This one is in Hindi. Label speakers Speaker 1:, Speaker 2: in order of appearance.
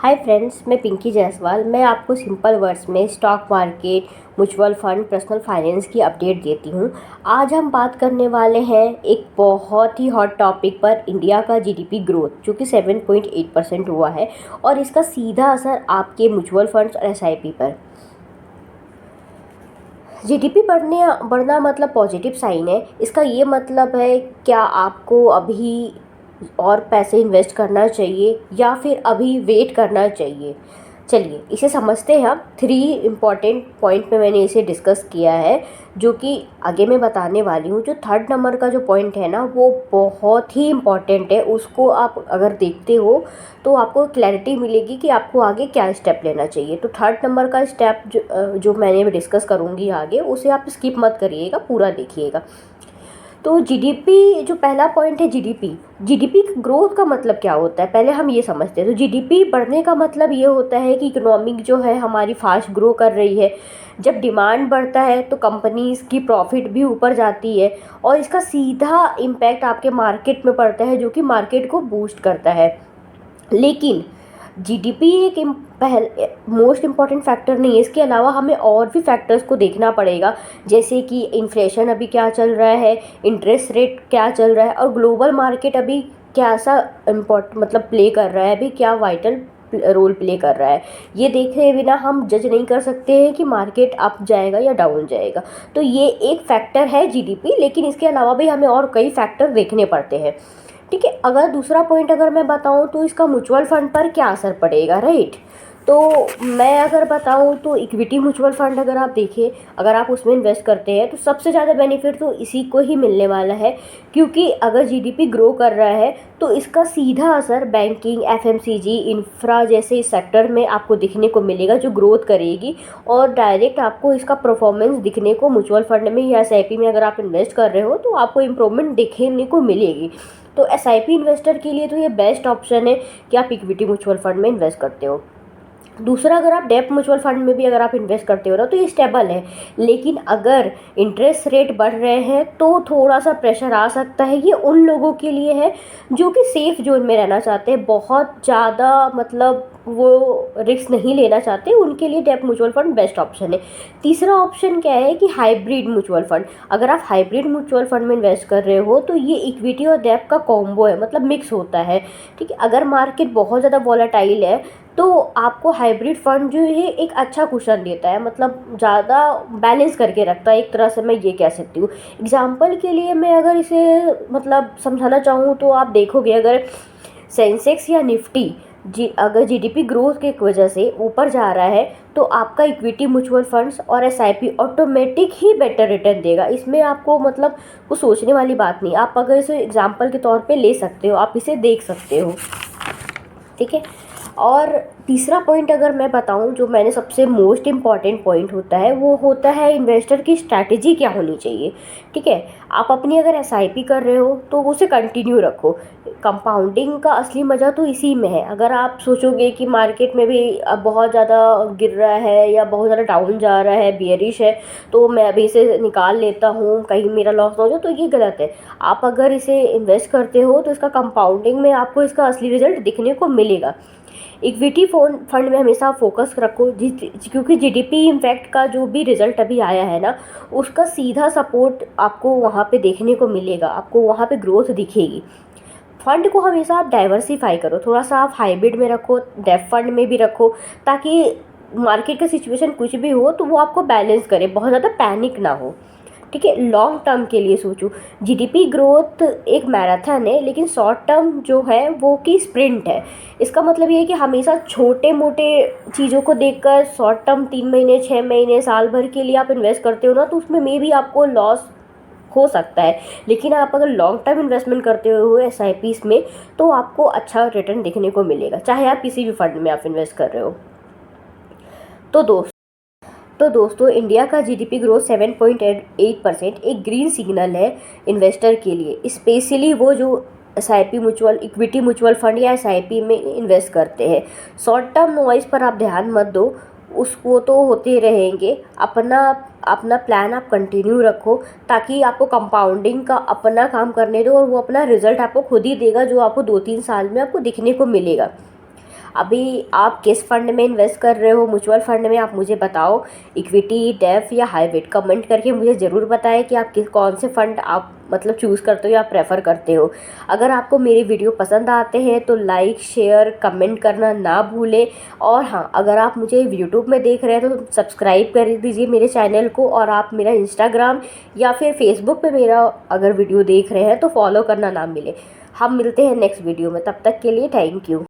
Speaker 1: हाय फ्रेंड्स, मैं पिंकी जायसवाल। मैं आपको सिंपल वर्ड्स में stock market, mutual fund, personal finance की अपडेट देती हूँ। आज हम बात करने वाले हैं एक बहुत ही हॉट टॉपिक पर, इंडिया का जीडीपी ग्रोथ जो कि 7.8% हुआ है और इसका सीधा असर आपके म्यूचुअल फंड्स और एसआईपी पर। जीडीपी बढ़ना मतलब पॉजिटिव साइन है। इसका ये मतलब है क्या आपको अभी और पैसे इन्वेस्ट करना चाहिए या फिर अभी वेट करना चाहिए। चलिए इसे समझते हैं। हम 3 इम्पॉर्टेंट पॉइंट पे मैंने इसे डिस्कस किया है, जो कि आगे मैं बताने वाली हूँ। जो थर्ड नंबर का जो पॉइंट है ना, वो बहुत ही इम्पॉर्टेंट है। उसको आप अगर देखते हो तो आपको क्लैरिटी मिलेगी कि आपको आगे क्या स्टेप लेना चाहिए। तो थर्ड नंबर का स्टेप जो मैंने डिस्कस करूँगी आगे, उसे आप स्किप मत करिएगा, पूरा देखिएगा। तो जीडीपी, जो पहला पॉइंट है जीडीपी ग्रोथ का मतलब क्या होता है, पहले हम ये समझते हैं। तो जीडीपी बढ़ने का मतलब ये होता है कि इकोनॉमिक जो है हमारी फास्ट ग्रो कर रही है। जब डिमांड बढ़ता है तो कंपनीज़ की प्रॉफिट भी ऊपर जाती है और इसका सीधा इम्पैक्ट आपके मार्केट में पड़ता है, जो कि मार्केट को बूस्ट करता है। लेकिन जीडीपी एक मोस्ट इम्पॉर्टेंट फैक्टर नहीं है। इसके अलावा हमें और भी फैक्टर्स को देखना पड़ेगा, जैसे कि इन्फ्लेशन अभी क्या चल रहा है, इंटरेस्ट रेट क्या चल रहा है और ग्लोबल मार्केट अभी कैसा मतलब प्ले कर रहा है, अभी क्या वाइटल रोल प्ले कर रहा है। ये देखे बिना हम जज नहीं कर सकते हैं कि मार्केट अप जाएगा या डाउन जाएगा। तो ये एक फैक्टर है जीडीपी, लेकिन इसके अलावा भी हमें और कई फैक्टर देखने पड़ते हैं। ठीक है। अगर दूसरा पॉइंट अगर मैं बताऊं तो इसका म्यूचुअल फंड पर क्या असर पड़ेगा, राइट। तो मैं अगर बताऊं तो इक्विटी म्यूचुअल फंड अगर आप देखें, अगर आप उसमें इन्वेस्ट करते हैं तो सबसे ज़्यादा बेनिफिट तो इसी को ही मिलने वाला है, क्योंकि अगर जीडीपी ग्रो कर रहा है तो इसका सीधा असर बैंकिंग, एफएमसीजी, इंफ्रा जैसे सेक्टर में आपको दिखने को मिलेगा, जो ग्रोथ करेगी। और डायरेक्ट आपको इसका परफॉर्मेंस दिखने को म्यूचुअल फंड में या एसआईपी में अगर आप इन्वेस्ट कर रहे हो तो आपको इम्प्रूवमेंट दिखने को मिलेगी। तो एसआईपी इन्वेस्टर के लिए तो ये बेस्ट ऑप्शन है कि आप इक्विटी म्यूचुअल फंड में इन्वेस्ट करते हो। दूसरा, अगर आप डेब्ट म्यूचुअल फंड में भी अगर आप इन्वेस्ट करते हो ना, तो ये स्टेबल है। लेकिन अगर इंटरेस्ट रेट बढ़ रहे हैं तो थोड़ा सा प्रेशर आ सकता है। ये उन लोगों के लिए है जो कि सेफ जोन में रहना चाहते हैं, बहुत ज़्यादा मतलब वो रिस्क नहीं लेना चाहते, उनके लिए डेब्ट म्यूचुअल फंड बेस्ट ऑप्शन है। तीसरा ऑप्शन क्या है कि हाइब्रिड म्यूचुअल फंड। अगर आप हाइब्रिड म्यूचुअल फंड में इन्वेस्ट कर रहे हो तो ये इक्विटी और डेब्ट का कॉम्बो है, मतलब मिक्स होता है। ठीक है। अगर मार्केट बहुत ज़्यादा वॉलेटाइल है तो आपको हाइब्रिड फंड जो है एक अच्छा कुशन देता है, मतलब ज़्यादा बैलेंस करके रखता है, एक तरह से मैं ये कह सकती हूँ। एग्जाम्पल के लिए मैं अगर इसे मतलब समझाना चाहूँ तो आप देखोगे, अगर सेंसेक्स या निफ्टी अगर जीडीपी ग्रोथ की वजह से ऊपर जा रहा है तो आपका इक्विटी म्यूचुअल फंड्स और एसआईपी ऑटोमेटिक ही बेटर रिटर्न देगा। इसमें आपको मतलब कुछ सोचने वाली बात नहीं। आप अगर इसे एग्जाम्पल के तौर पे ले सकते हो, आप इसे देख सकते हो। ठीक है। और तीसरा पॉइंट अगर मैं बताऊं, जो मैंने सबसे मोस्ट इम्पॉर्टेंट पॉइंट होता है, वो होता है इन्वेस्टर की स्ट्रैटेजी क्या होनी चाहिए। ठीक है। आप अपनी अगर एसआईपी कर रहे हो तो उसे कंटिन्यू रखो। कंपाउंडिंग का असली मज़ा तो इसी में है। अगर आप सोचोगे कि मार्केट में भी अब बहुत ज़्यादा गिर रहा है या बहुत ज़्यादा डाउन जा रहा है, बियरिश है, तो मैं अभी इसे निकाल लेता हूँ, कहीं मेरा लॉस ना हो जाए, तो ये गलत है। आप अगर इसे इन्वेस्ट करते हो तो इसका कंपाउंडिंग में आपको इसका असली रिजल्ट दिखने को मिलेगा। इक्विटी फंड में हमेशा फोकस रखो, क्योंकि जीडीपी इम्पैक्ट का जो भी रिजल्ट अभी आया है ना, उसका सीधा सपोर्ट आपको वहाँ पे देखने को मिलेगा, आपको वहाँ पे ग्रोथ दिखेगी। फंड को हमेशा आप डाइवर्सिफाई करो, थोड़ा सा आप हाइब्रिड में रखो, डेब्ट फंड में भी रखो, ताकि मार्केट का सिचुएशन कुछ भी हो तो वो आपको बैलेंस करे, बहुत ज़्यादा पैनिक ना हो। ठीक है। लॉन्ग टर्म के लिए सोचो। जीडीपी ग्रोथ एक मैराथन है, लेकिन शॉर्ट टर्म जो है वो की स्प्रिंट है। इसका मतलब ये है कि हमेशा छोटे मोटे चीज़ों को देखकर शॉर्ट टर्म 3 महीने, 6 महीने, साल भर के लिए आप इन्वेस्ट करते हो ना, तो उसमें मे भी आपको लॉस हो सकता है। लेकिन आप अगर लॉन्ग टर्म इन्वेस्टमेंट करते हो एसआईपीस में, तो आपको अच्छा रिटर्न देखने को मिलेगा, चाहे आप किसी भी फंड में आप इन्वेस्ट कर रहे हो। तो दोस्तों इंडिया का जीडीपी ग्रोथ 7.8% एक ग्रीन सिग्नल है इन्वेस्टर के लिए, स्पेशली वो जो SIP mutual, equity mutual fund या एसआईपी में इन्वेस्ट करते हैं। शॉर्ट टर्म नॉइज़ पर आप ध्यान मत दो, उसको तो होते रहेंगे। अपना अपना प्लान आप कंटिन्यू रखो, ताकि आपको कंपाउंडिंग का अपना काम करने दो और वो अपना रिजल्ट आपको खुद ही देगा, जो आपको 2-3 साल में आपको दिखने को मिलेगा। अभी आप किस फंड में इन्वेस्ट कर रहे हो, म्यूचुअल फंड में, आप मुझे बताओ। इक्विटी, डेफ या हाइब्रिड, कमेंट करके मुझे ज़रूर बताएं कि आप किस कौन से फ़ंड आप मतलब चूज़ करते हो या प्रेफर करते हो। अगर आपको मेरे वीडियो पसंद आते हैं तो लाइक, शेयर, कमेंट करना ना भूलें। और हाँ, अगर आप मुझे यूट्यूब में देख रहे हैं तो सब्सक्राइब कर दीजिए मेरे चैनल को, और आप मेरा इंस्टाग्राम या फिर फेसबुक पे मेरा अगर वीडियो देख रहे हैं तो फॉलो करना ना मिले। हम मिलते हैं नेक्स्ट वीडियो में, तब तक के लिए थैंक यू।